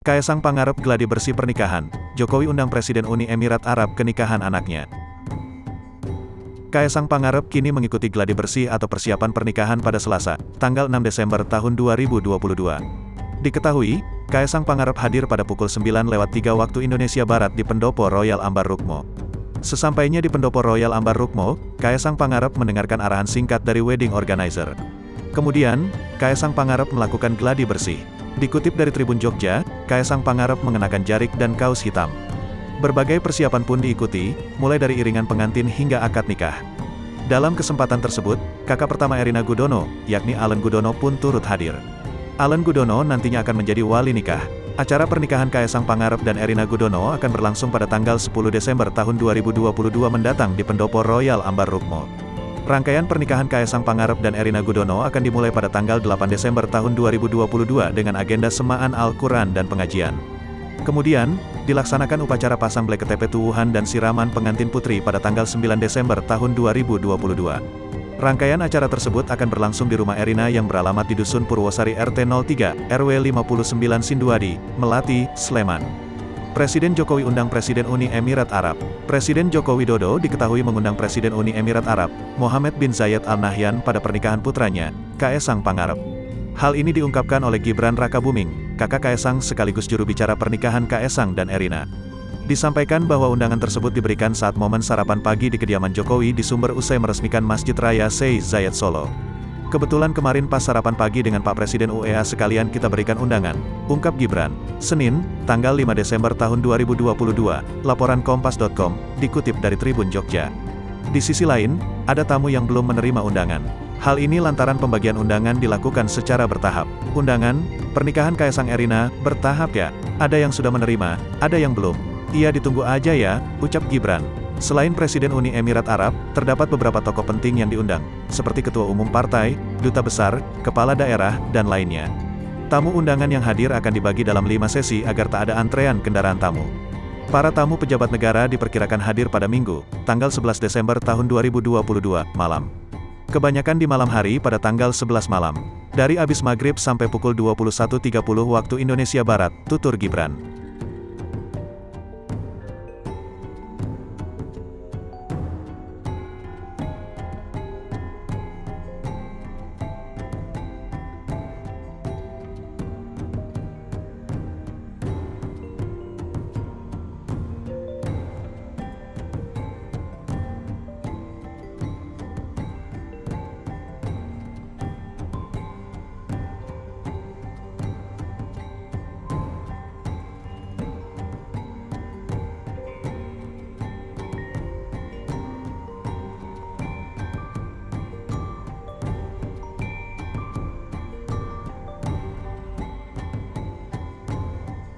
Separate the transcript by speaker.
Speaker 1: Kaesang Pangarep gladi bersih pernikahan, Jokowi undang Presiden Uni Emirat Arab ke nikahan anaknya. Kaesang Pangarep kini mengikuti gladi bersih atau persiapan pernikahan pada Selasa, tanggal 6 Desember tahun 2022. Diketahui, Kaesang Pangarep hadir pada pukul 9:03 waktu Indonesia Barat di Pendopo Royal Ambar Rukmo. Sesampainya di Pendopo Royal Ambar Rukmo, Kaesang Pangarep mendengarkan arahan singkat dari wedding organizer. Kemudian, Kaesang Pangarep melakukan gladi bersih. Dikutip dari Tribun Jogja, Kaesang Pangarep mengenakan jarik dan kaos hitam. Berbagai persiapan pun diikuti, mulai dari iringan pengantin hingga akad nikah. Dalam kesempatan tersebut, kakak pertama Erina Gudono, yakni Allen Gudono pun turut hadir. Allen Gudono nantinya akan menjadi wali nikah. Acara pernikahan Kaesang Pangarep dan Erina Gudono akan berlangsung pada tanggal 10 Desember tahun 2022 mendatang di Pendopo Royal Ambar Rukmo. Rangkaian pernikahan Kaesang Pangarep dan Erina Gudono akan dimulai pada tanggal 8 Desember tahun 2022 dengan agenda semaan Al-Quran dan pengajian. Kemudian, dilaksanakan upacara pasang blek KTP tuwuhan dan siraman pengantin putri pada tanggal 9 Desember tahun 2022. Rangkaian acara tersebut akan berlangsung di rumah Erina yang beralamat di Dusun Purwosari RT 03, RW 59 Sinduadi, Melati, Sleman. Presiden Jokowi undang Presiden Uni Emirat Arab. Presiden Joko Widodo diketahui mengundang Presiden Uni Emirat Arab, Mohammed bin Zayed Al Nahyan pada pernikahan putranya, Kaesang Pangarep. Hal ini diungkapkan oleh Gibran Rakabuming, kakak Kaesang sekaligus juru bicara pernikahan Kaesang dan Erina. Disampaikan bahwa undangan tersebut diberikan saat momen sarapan pagi di kediaman Jokowi di Sumber usai meresmikan Masjid Raya Sheikh Zayed Solo. Kebetulan kemarin pas sarapan pagi dengan Pak Presiden UEA sekalian kita berikan undangan, ungkap Gibran. Senin, tanggal 5 Desember tahun 2022, laporan Kompas.com, dikutip dari Tribun Jogja. Di sisi lain, ada tamu yang belum menerima undangan. Hal ini lantaran pembagian undangan dilakukan secara bertahap. Undangan, pernikahan Kaesang Erina, bertahap ya, ada yang sudah menerima, ada yang belum. Iya ditunggu aja ya, ucap Gibran. Selain Presiden Uni Emirat Arab, terdapat beberapa tokoh penting yang diundang, seperti Ketua Umum Partai, Duta Besar, Kepala Daerah, dan lainnya. Tamu undangan yang hadir akan dibagi dalam 5 sesi agar tak ada antrean kendaraan tamu. Para tamu pejabat negara diperkirakan hadir pada Minggu, tanggal 11 Desember tahun 2022, malam. Kebanyakan di malam hari pada tanggal 11 malam. Dari abis maghrib sampai pukul 21.30 waktu Indonesia Barat, tutur Gibran.